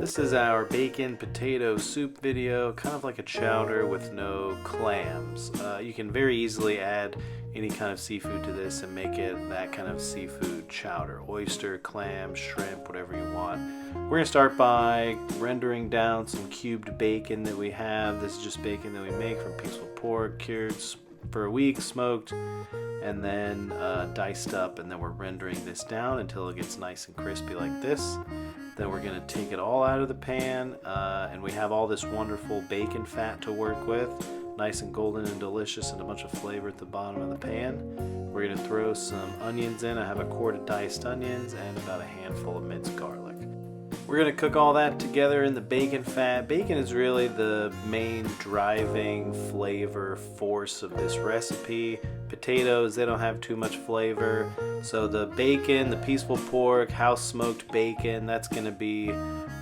This is our bacon potato soup video, kind of like a chowder with no clams. You can very easily add any kind of seafood to this and make it that kind of seafood chowder. Oyster, clam, shrimp, whatever you want. We're going to start by rendering down some cubed bacon that we have. This is just bacon that we make from peaceful pork, cured for a week, smoked, and then diced up, and then we're rendering this down until it gets nice and crispy like this. Then we're going to take it all out of the pan, and we have all this wonderful bacon fat to work with, nice and golden and delicious, and a bunch of flavor at the bottom of the pan. We're going to throw some onions in. I have a quart of diced onions and about a handful of minced garlic. We're going to cook all that together in the bacon fat. Bacon is really the main driving flavor force of this recipe. Potatoes, they don't have too much flavor. So the bacon, the peaceful pork, house smoked bacon, that's going to be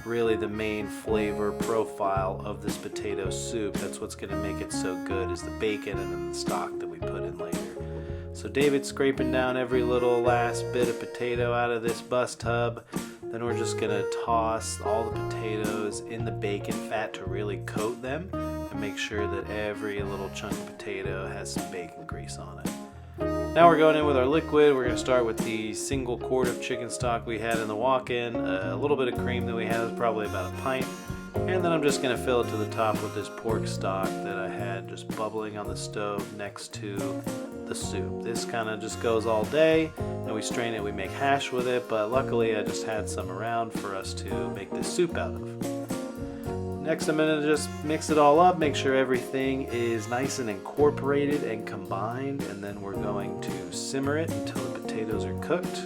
really the main flavor profile of this potato soup. That's what's going to make it so good, is the bacon and then the stock that we put in later. So David's scraping down every little last bit of potato out of this bus tub. Then we're just going to toss all the potatoes in the bacon fat to really coat them and make sure that every little chunk of potato has some bacon grease on it. Now we're going in with our liquid. We're going to start with the single quart of chicken stock we had in the walk-in, a little bit of cream that we had, probably about a pint, and then I'm just going to fill it to the top with this pork stock that I had just bubbling on the stove next to the soup. This kind of just goes all day, and we strain it, we make hash with it, but luckily I just had some around for us to make this soup out of. Next, I'm going to just mix it all up, make sure everything is nice and incorporated and combined, and then we're going to simmer it until the potatoes are cooked.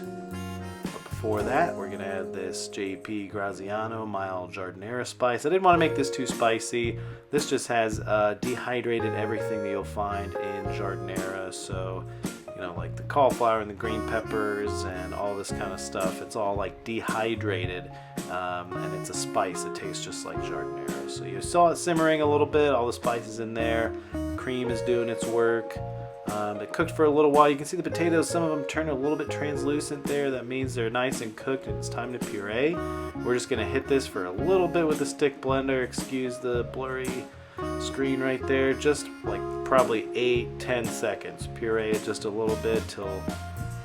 But before that, we're going to add this JP Graziano mild giardiniera spice. I didn't want to make this too spicy. This just has dehydrated everything that you'll find in giardiniera, so like the cauliflower and the green peppers and all this kind of stuff. It's all like dehydrated, and it's a spice that tastes just like giardiniera. So you saw it simmering a little bit, all the spices in there, cream is doing its work. It cooked for a little while. You can see the potatoes, some of them turn a little bit translucent there. That means they're nice and cooked and it's time to puree. We're just going to hit this for a little bit with the stick blender. Excuse the blurry screen right there. Just like probably 8-10 seconds. Puree it just a little bit till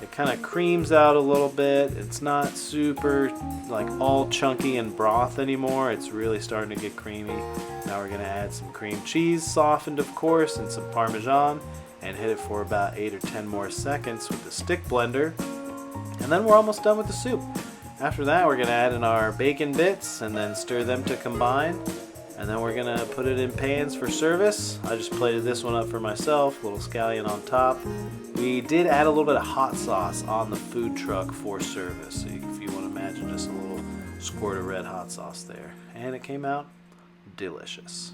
it kind of creams out a little bit. It's not super like all chunky and broth anymore. It's really starting to get creamy. Now we're going to add some cream cheese, softened of course, and some Parmesan, and hit it for about 8 or 10 more seconds with the stick blender. And then we're almost done with the soup. After that, we're going to add in our bacon bits and then stir them to combine. And then we're going to put it in pans for service. I just plated this one up for myself, a little scallion on top. We did add a little bit of hot sauce on the food truck for service. So if you want to imagine just a little squirt of red hot sauce there. And it came out delicious.